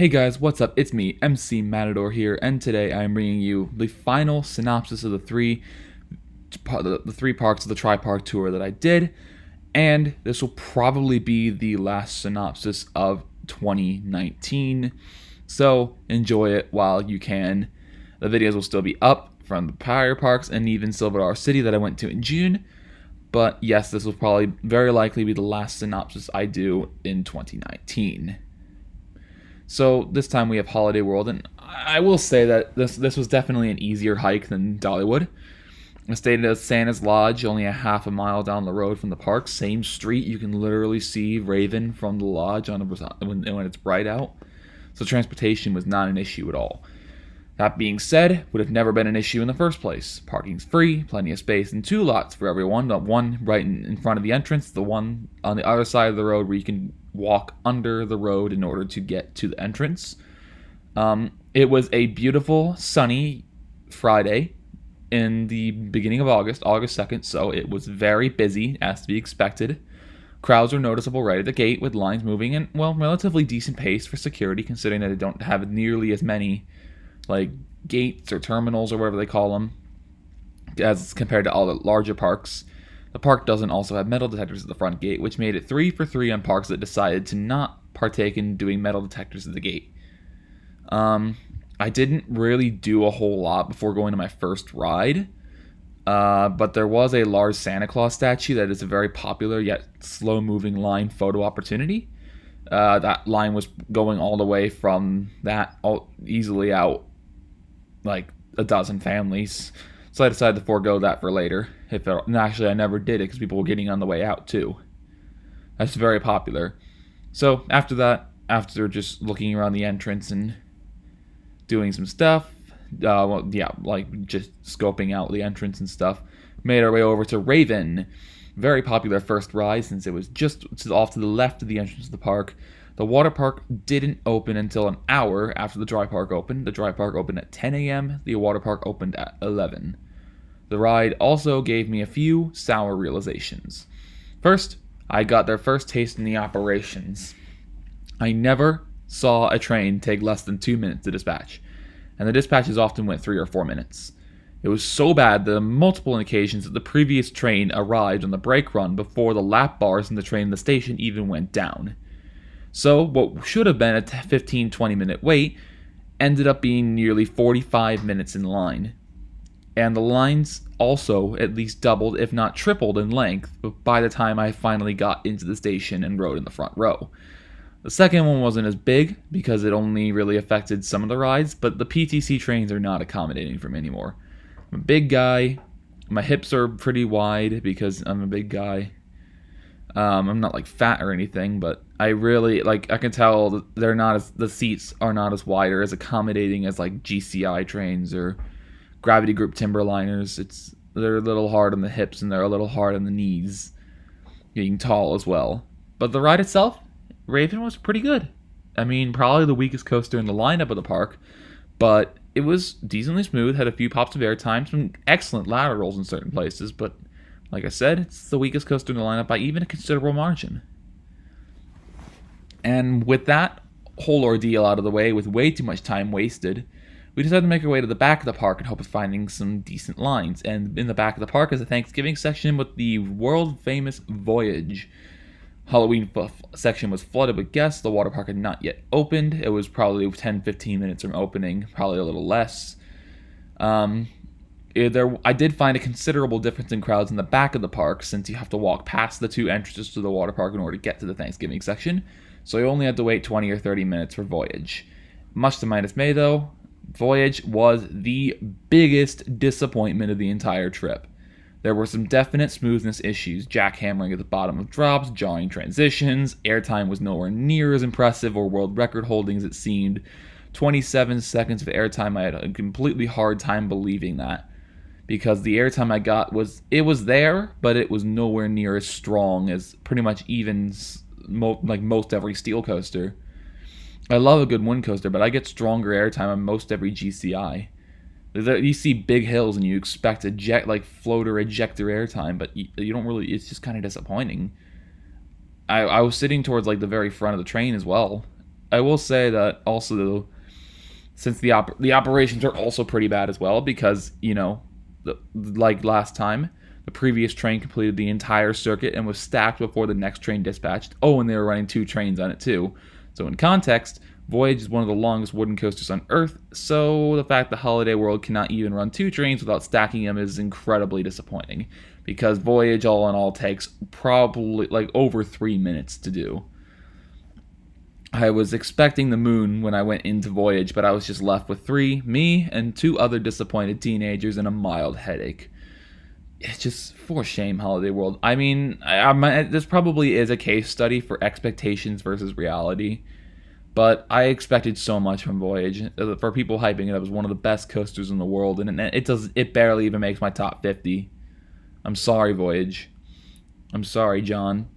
Hey guys, what's up? It's me, MC Matador here, and today I'm bringing you the final synopsis of the three parts of the Tri-Park tour that I did, and this will probably be the last synopsis of 2019. So enjoy it while you can. The videos will still be up from the prior parks and even Silver City that I went to in June. But yes, this will probably very likely be the last synopsis I do in 2019. So this time we have Holiday World, and I will say that this was definitely an easier hike than Dollywood. I stayed at Santa's Lodge, only a half a mile down the road from the park. Same street, you can literally see Raven from the lodge when it's bright out. So transportation was not an issue at all. That being said, would have never been an issue in the first place. Parking's free, plenty of space, and two lots for everyone. The one right in front of the entrance, the one on the other side of the road where you can walk under the road in order to get to the entrance. It was a beautiful, sunny Friday in the beginning of August 2nd, so it was very busy, as to be expected. Crowds were noticeable right at the gate, with lines moving in, relatively decent pace for security, considering that they don't have nearly as many gates or terminals or whatever they call them as compared to all the larger parks. The park doesn't also have metal detectors at the front gate, which made it 3 for 3 on parks that decided to not partake in doing metal detectors at the gate. I didn't really do a whole lot before going to my first ride, but there was a large Santa Claus statue that is a very popular yet slow-moving line photo opportunity. That line was going all the way from that easily out a dozen families. So I decided to forego that for later. And actually, I never did it because people were getting on the way out too. That's very popular. So after that, after just looking around the entrance and doing some stuff, just scoping out the entrance and stuff, made our way over to Raven. Very popular first ride since it was just off to the left of the entrance of the park. The water park didn't open until an hour after the dry park opened. The dry park opened at 10 a.m. The water park opened at 11. The ride also gave me a few sour realizations. First, I got their first taste in the operations. I never saw a train take less than 2 minutes to dispatch, and the dispatches often went 3 or 4 minutes. It was so bad that on multiple occasions that the previous train arrived on the brake run before the lap bars in the train and the station even went down. So what should have been a 15-20 minute wait ended up being nearly 45 minutes in line. And the lines also at least doubled, if not tripled in length, by the time I finally got into the station and rode in the front row. The second one wasn't as big because it only really affected some of the rides, but the PTC trains are not accommodating for me anymore. I'm a big guy. My hips are pretty wide because I'm a big guy. I'm not fat or anything, but I really I can tell that the seats are not as wide or as accommodating as GCI trains or Gravity Group Timberliners. They're a little hard on the hips and they're a little hard on the knees, being tall as well. But the ride itself, Raven, was pretty good. I mean, probably the weakest coaster in the lineup of the park, but it was decently smooth, had a few pops of airtime, some excellent laterals in certain places, but like I said, it's the weakest coaster in the lineup by even a considerable margin. And with that whole ordeal out of the way, with way too much time wasted, we decided to make our way to the back of the park in hope of finding some decent lines. And in the back of the park is a Thanksgiving section with the world-famous Voyage. Halloween section was flooded with guests. The water park had not yet opened. It was probably 10-15 minutes from opening, probably a little less. I did find a considerable difference in crowds in the back of the park, since you have to walk past the two entrances to the water park in order to get to the Thanksgiving section, so you only had to wait 20 or 30 minutes for Voyage. Much to my dismay, though, Voyage was the biggest disappointment of the entire trip. There were some definite smoothness issues, jackhammering at the bottom of drops, jarring transitions, airtime was nowhere near as impressive or world record holding as it seemed. 27 seconds of airtime, I had a completely hard time believing that, because the airtime I got was there, but it was nowhere near as strong as pretty much even most every steel coaster. I love a good wind coaster, but I get stronger airtime on most every GCI. You see big hills and you expect floater ejector airtime, but you don't really. It's just kind of disappointing. I was sitting towards the very front of the train as well, I will say that also, since the operations are also pretty bad as well, because like last time, the previous train completed the entire circuit and was stacked before the next train dispatched. Oh, and they were running 2 trains on it too. So in context, Voyage is one of the longest wooden coasters on Earth, so the fact the Holiday World cannot even run 2 trains without stacking them is incredibly disappointing, because Voyage all in all takes probably like over 3 minutes to do. I was expecting the moon when I went into Voyage, but I was just left with 3, me, and 2 other disappointed teenagers and a mild headache. It's just for shame, Holiday World. I mean, this probably is a case study for expectations versus reality. But I expected so much from Voyage. For people hyping it up as one of the best coasters in the world, and it barely even makes my top 50. I'm sorry, Voyage. I'm sorry, John.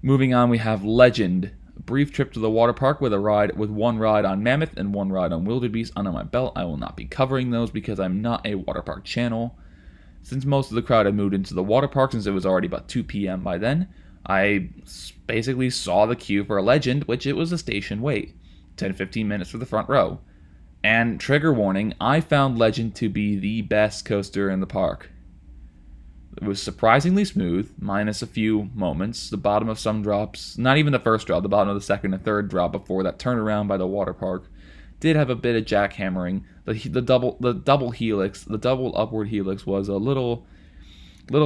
Moving on, we have Legend. A brief trip to the water park with one ride on Mammoth and 1 ride on Wildebeest under my belt. I will not be covering those because I'm not a water park channel. Since most of the crowd had moved into the water park, since it was already about 2 p.m. by then, I basically saw the queue for a Legend, which it was a station wait, 10-15 minutes for the front row. And trigger warning, I found Legend to be the best coaster in the park. It was surprisingly smooth, minus a few moments. The bottom of some drops, not even the first drop, the bottom of the second and third drop before that turnaround by the water park, did have a bit of jackhammering. The double helix, the double upward helix was a little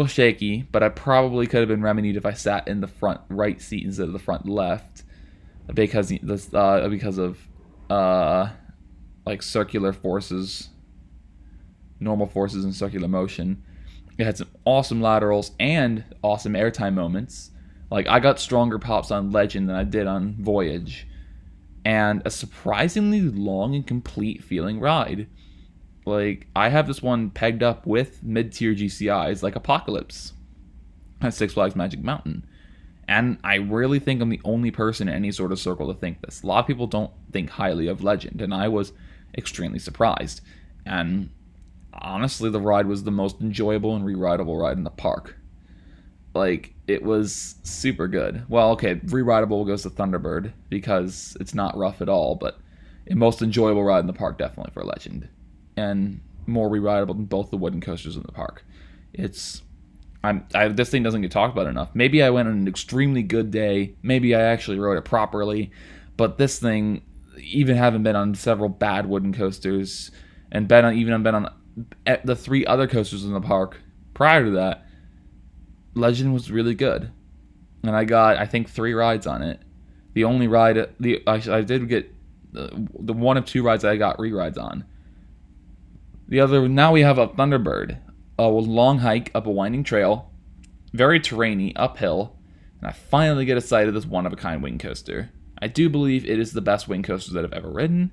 shaky, but I probably could have been remedied if I sat in the front right seat instead of the front left, because of like circular forces, normal forces, and circular motion. It had some awesome laterals and awesome airtime moments. Like, I got stronger pops on Legend than I did on Voyage, and a surprisingly long and complete feeling ride. Like, I have this one pegged up with mid-tier GCIs like Apocalypse at Six Flags Magic Mountain. And I really think I'm the only person in any sort of circle to think this. A lot of people don't think highly of Legend, and I was extremely surprised. And honestly, the ride was the most enjoyable and re-rideable ride in the park. Like, it was super good. Well, okay, re-rideable goes to Thunderbird because it's not rough at all, but a most enjoyable ride in the park definitely for Legend. And more re-rideable than both the wooden coasters in the park. This thing doesn't get talked about enough. Maybe I went on an extremely good day. Maybe I actually rode it properly. But this thing, even having been on several bad wooden coasters, and been on the 3 other coasters in the park prior to that, Legend was really good. And I got, I think, 3 rides on it. The only ride, I did get the one of 2 rides that I got re-rides on. Now we have a Thunderbird, a long hike up a winding trail, very terrainy, uphill, and I finally get a sight of this one-of-a-kind wing coaster. I do believe it is the best wing coaster that I've ever ridden,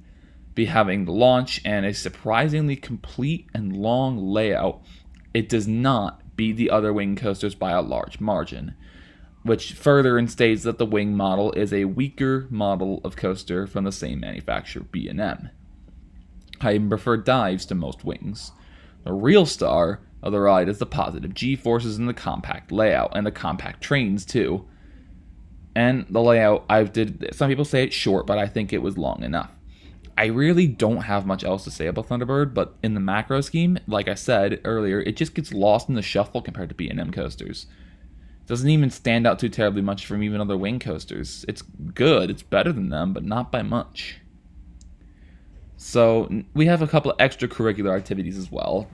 having the launch and a surprisingly complete and long layout. It does not beat the other wing coasters by a large margin, which further instates that the wing model is a weaker model of coaster from the same manufacturer, B&M. I even prefer dives to most wings. The real star of the ride is the positive G-forces and the compact layout, and the compact trains too. And the layout, some people say it's short, but I think it was long enough. I really don't have much else to say about Thunderbird, but in the macro scheme, like I said earlier, it just gets lost in the shuffle compared to B&M coasters. It doesn't even stand out too terribly much from even other wing coasters. It's good, it's better than them, but not by much. So we have a couple of extracurricular activities as well.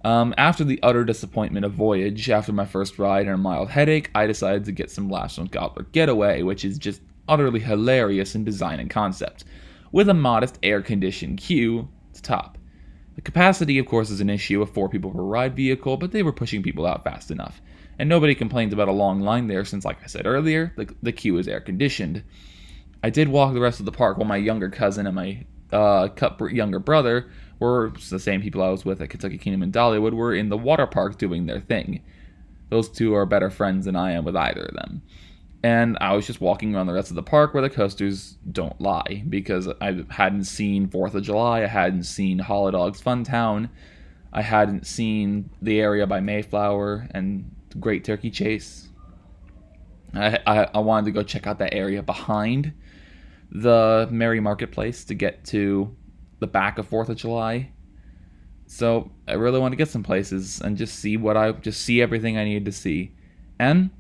After the utter disappointment of Voyage, after my first ride and a mild headache, I decided to get some laughs on Gobbler Getaway, which is just utterly hilarious in design and concept, with a modest air-conditioned queue to top. The capacity, of course, is an issue of 4 people per ride vehicle, but they were pushing people out fast enough. And nobody complains about a long line there since, like I said earlier, the queue is air-conditioned. I did walk the rest of the park while my younger cousin and my younger brother were the same people I was with at Kentucky Kingdom and Dollywood were in the water park doing their thing. Those 2 are better friends than I am with either of them. And I was just walking around the rest of the park where the coasters don't lie, because I hadn't seen 4th of July, I hadn't seen Holidogs Funtown, I hadn't seen the area by Mayflower and Great Turkey Chase. I wanted to go check out that area behind the Merry Marketplace to get to the back of 4th of July. So I really want to get some places and just see everything I needed to see. And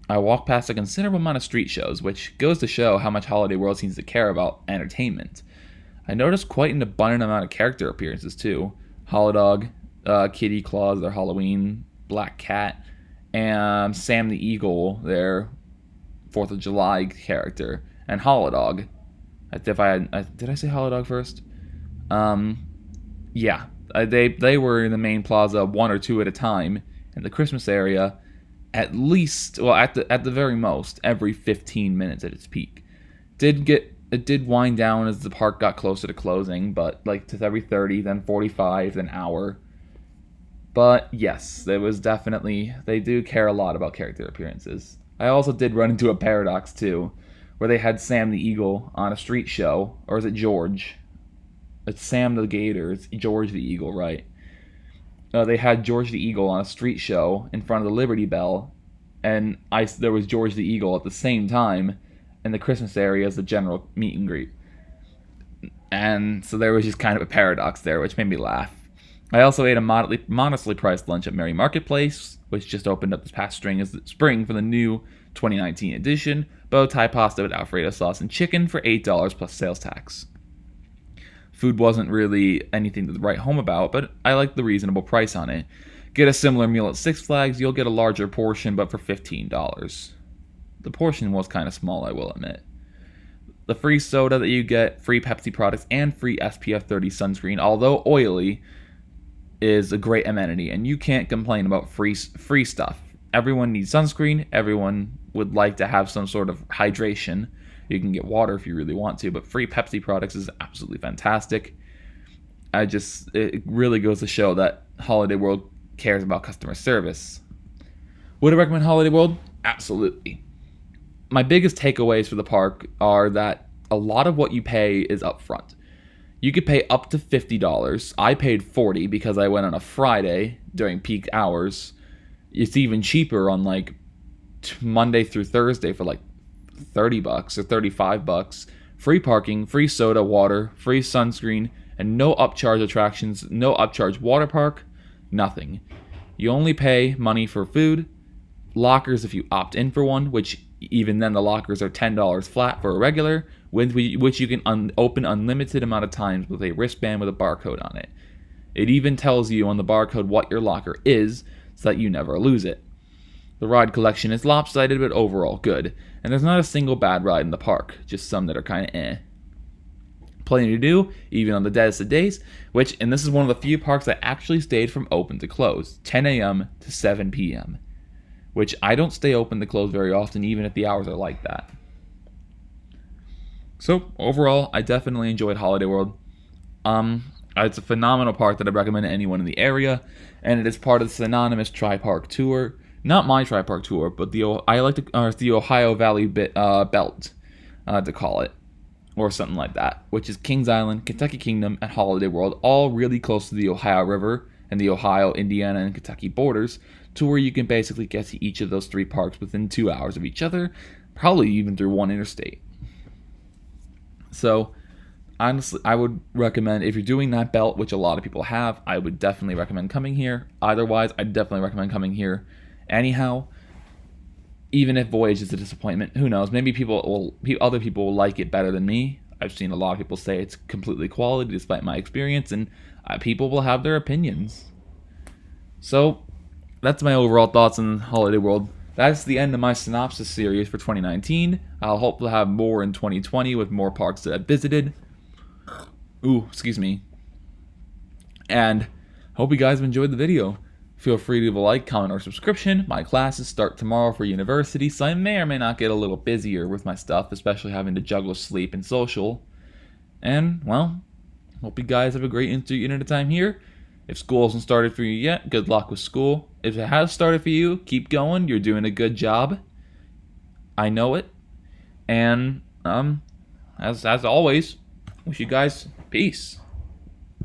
I walked past a considerable amount of street shows, which goes to show how much Holiday World seems to care about entertainment. I noticed quite an abundant amount of character appearances too. Holodog, Kitty Claus, their Halloween, Black Cat, and Sam the Eagle, their 4th of July character, and Holodog. Did I say Holodog first? Yeah. They were in the main plaza 1 or 2 at a time in the Christmas area, at the very most every 15 minutes at its peak. It did wind down as the park got closer to closing, but like to every 30, then 45, then hour. But yes, there was definitely, they do care a lot about character appearances. I also did run into a paradox too, where they had Sam the Eagle on a street show, or is it George? It's Sam the Gator, it's George the Eagle, right? They had George the Eagle on a street show in front of the Liberty Bell, and there was George the Eagle at the same time in the Christmas area as the general meet and greet. And so there was just kind of a paradox there, which made me laugh. I also ate a modestly priced lunch at Merry Marketplace, which just opened up this past spring for the new 2019 edition, bow tie pasta with Alfredo sauce and chicken for $8 plus sales tax. Food wasn't really anything to write home about, but I liked the reasonable price on it. Get a similar meal at Six Flags, you'll get a larger portion, but for $15. The portion was kind of small, I will admit. The free soda that you get, free Pepsi products, and free SPF 30 sunscreen, although oily, is a great amenity, and you can't complain about free stuff. Everyone needs sunscreen, everyone would like to have some sort of hydration. You can get water if you really want to, but free Pepsi products is absolutely fantastic. It really goes to show that Holiday World cares about customer service. Would I recommend Holiday World? Absolutely. My biggest takeaways for the park are that a lot of what you pay is upfront. You could pay up to $50. I paid $40 because I went on a Friday during peak hours. It's even cheaper on like Monday through Thursday for like $30 or $35. Free parking, free soda, water, free sunscreen, and no upcharge attractions, no upcharge water park, nothing. You only pay money for food, lockers if you opt in for one, which even then the lockers are $10 flat for a regular, which you can open unlimited amount of times with a wristband with a barcode on it. It even tells you on the barcode what your locker is so that you never lose it. The ride collection is lopsided but overall good, and there's not a single bad ride in the park, just some that are kind of eh. Plenty to do, even on the deadest of days, and this is one of the few parks that actually stayed from open to close, 10 a.m. to 7 p.m., which I don't stay open to close very often, even if the hours are like that. So, overall, I definitely enjoyed Holiday World. It's a phenomenal park that I recommend to anyone in the area, and it is part of the synonymous Tri-Park Tour. Not my Tri-Park Tour, but the Ohio Valley Belt, to call it, or something like that, which is Kings Island, Kentucky Kingdom, and Holiday World, all really close to the Ohio River and the Ohio, Indiana, and Kentucky borders, to where you can basically get to each of those 3 parks within 2 hours of each other, probably even through one interstate. So, honestly, I would recommend, if you're doing that belt, which a lot of people have, I would definitely recommend coming here. Otherwise, I'd definitely recommend coming here anyhow. Even if Voyage is a disappointment, who knows? Maybe other people will like it better than me. I've seen a lot of people say it's completely quality despite my experience, and people will have their opinions. So, that's my overall thoughts on Holiday World. That's the end of my Synopsis series for 2019. I'll hope to have more in 2020 with more parks that I've visited. Ooh, excuse me. And hope you guys have enjoyed the video. Feel free to leave a like, comment, or subscription. My classes start tomorrow for university, so I may or may not get a little busier with my stuff, especially having to juggle sleep and social. And, well, hope you guys have a great internet time here. If school hasn't started for you yet, good luck with school. If it has started for you, keep going. You're doing a good job. I know it. And, as always, wish you guys peace.